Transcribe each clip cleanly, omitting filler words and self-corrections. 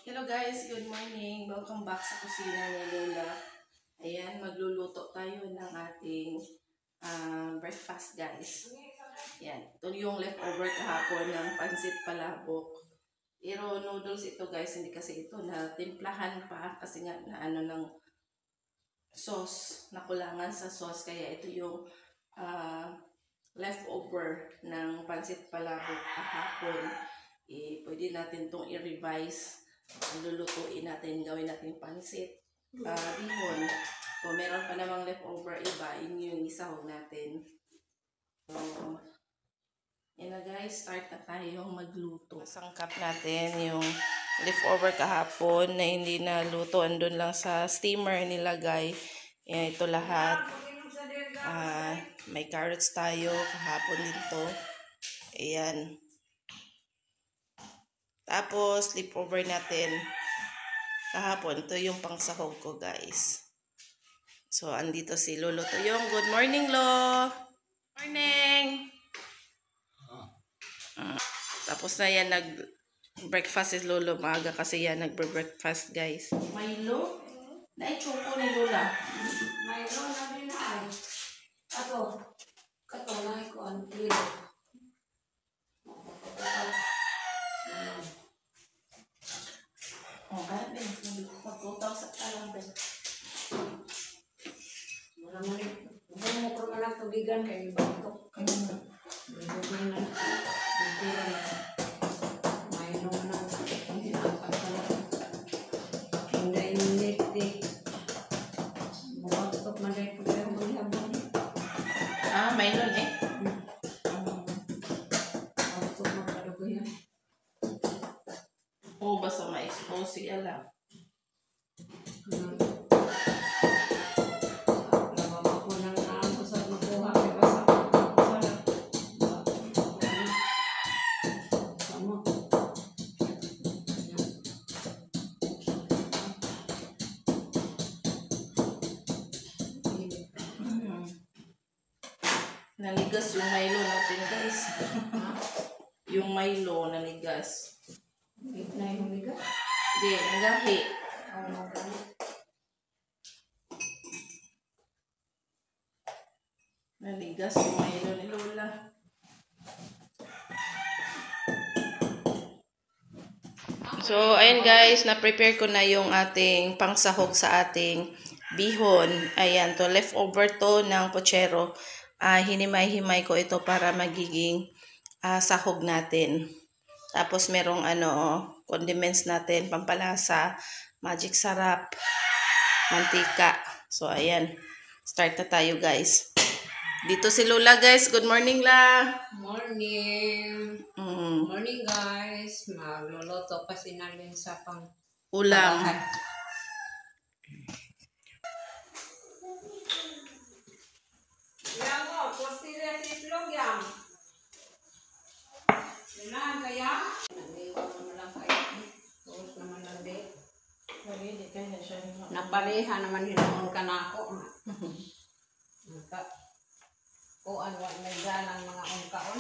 Hello guys, good morning. Welcome back sa kusina ni Lola. Ayan, magluluto tayo ng ating breakfast guys. Ayan, ito yung leftover kahapon ng pansit palabok. Pero noodles ito guys, hindi kasi ito na timplahan pa kasi nga na ano ng sauce, nakulangan sa sauce. Kaya ito yung leftover ng pansit palabok kahapon. Pwede natin itong i-revise. Lulutuin natin, gawin natin pansit, bihon. Kung meron pa namang leftover iba, yun yung isahog natin. So, yun na guys, start na tayong magluto. Sangkap natin yung leftover kahapon na hindi na luto. Andun lang sa steamer nilagay. Yan, ito lahat. May carrots tayo, kahapon dito. Ayan. Tapos, leftover natin kahapon. Ito yung pangsahog ko, guys. So, andito si Lolo Toyong. Good morning, Lo! Morning! Tapos na yan, nag-breakfast si Lolo. Maaga kasi yan, nag-breakfast, guys. Milo? Na-choco ni Lola. Milo na din ay. Kato na ko ang kilo. Ganun din. Magtutaw sa talang din. Maraming mo ko man ang tubigan kay batok. Bigyan na. Milo na. Hindi na pagkala. Hindi initi. Batok man dai ko pero habang. Milo eh. Batok man kada ko yan. Basta ma-expose siya lang. Nanigas yung Milo natin guys. Yung Milo nanigas. Na yung liga? Hindi, nagahi. Nanigas yung Milo ni Lola. So, ayun guys, na-prepare ko na yung ating pangsahog sa ating bihon. Ayan, to leftover to ng pochero. Hinimay-himay ko ito para magiging sahog natin. Tapos merong condiments natin, pampalasa, magic sarap, mantika. So, ayan. Start na tayo guys. Dito si Lola guys. Good morning la. Morning. Morning guys. Magluluto kasi namin sa pang ulam. Yan mo, postile si itlog yan. Yan kaya? Naniwan mo lang kayo. Tuos naman lang din. Napaliha naman hinoon ka na ako. Kuan wa nagdalang mga ungkaon.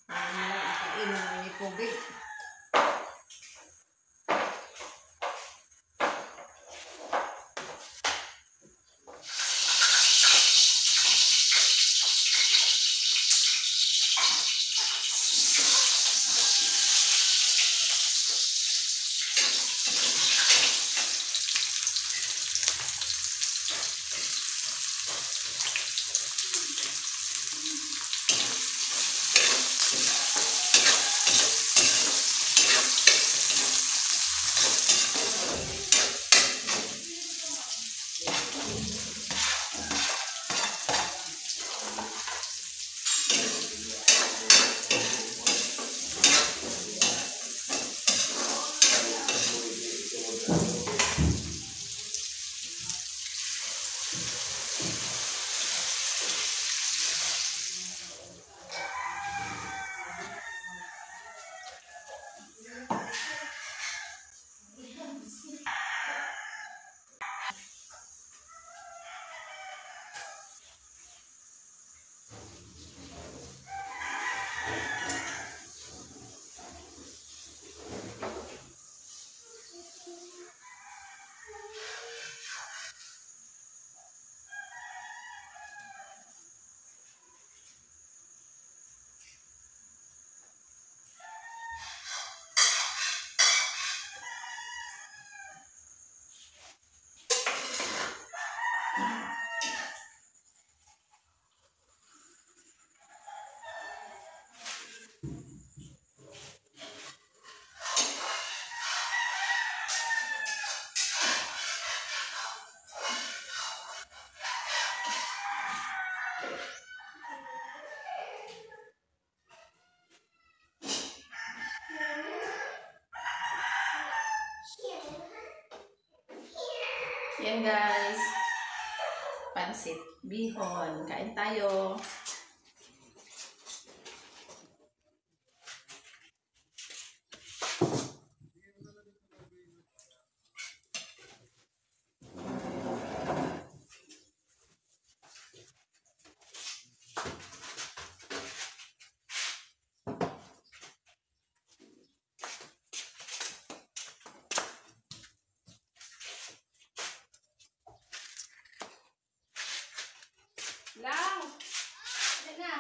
Mga kainom ni tubig. Yan guys. Pansit bihon. Kain tayo. Lang! Yan na.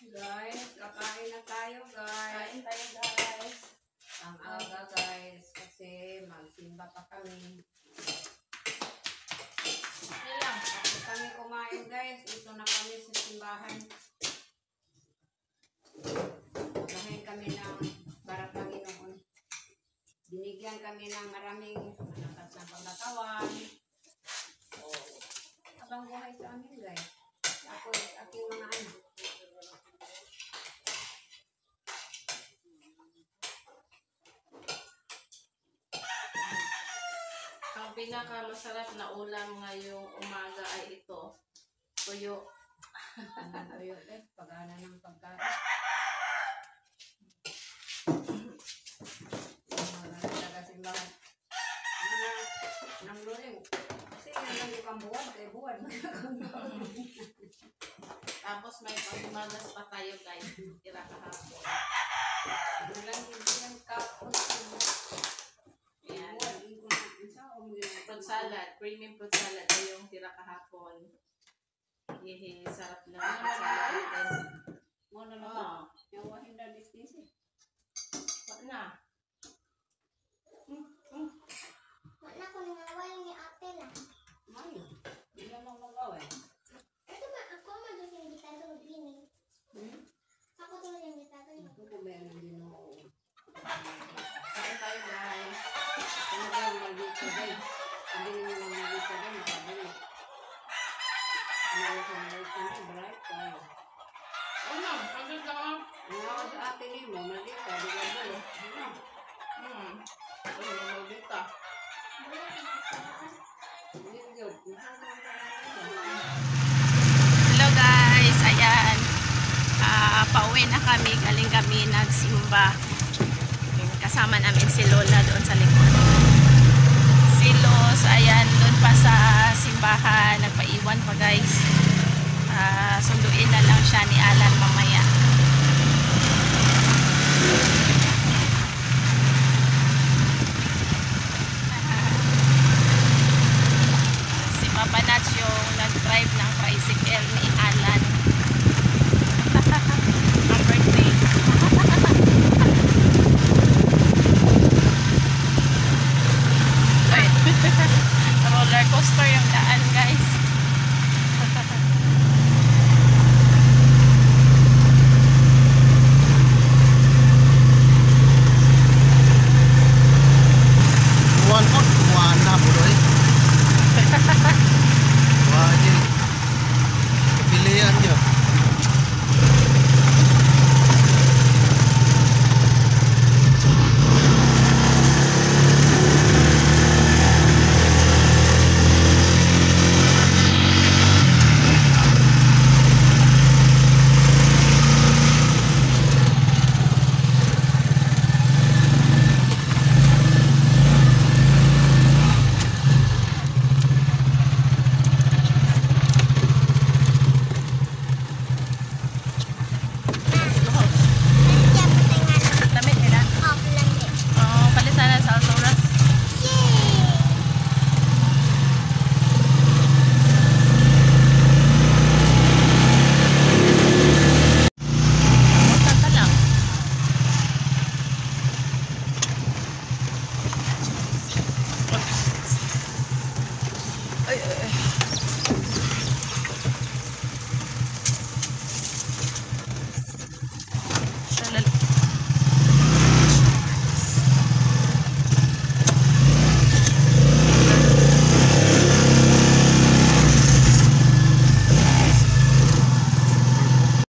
Guys, kakain na tayo guys. Kain tayo guys. Ang aga guys, kasi magsimba pa kami. Okay lang. Tapos kami kumain guys, ito na kami sa simbahan. Magahin kami ng para Panginoon. Binigyan kami ng maraming malakas na pagkatawan. Habang buhay sa amin guys. Ako, aking mga anak. Ang pinakamasarap na ulam ngayong umaga ay ito. Tuyo. Tuyo guys, pag-ana ng pagkain. Mga simbahan. Nang luling. Kasi yun lang yung kambuwan, kaya buwan. Tapos may pangmagas pa tayo guys. Tira kahapon. Walang hindi yung kapos. Ayan. Ayan. Fruit salad. Premium fruit salad. Ito yung tira kahapon. Yehe, sarap lang ang fruit salad natin. Muna na ba? Oo. Yawahin na diskisi. Wala na. Wala ko nangawal ni ate lang. Mayo. Hindi naman magawin. Ito ba ako madus yung gitado ng bini? Ako tulad yung gitado yung Ako kung meron din mo. Kain tayo guys. Ano ba yung maldita din? Hindi naman yung maldita din. Makabili. Ano ba yung maldita din? Bright tayo. Ano? Pagod lang ako. Ano sa atin eh mo? Maldita. Di ba ba? Ano? Ano naman dito? Hindi yun. Hello guys, ayan. Pauwi na kami, galing kami nagsimba. Kasama namin si Lola doon sa likod. Si Los, ayan, doon pa sa simbahan, nagpaiwan pa guys. Sunduin na lang siya ni Alan mamaya.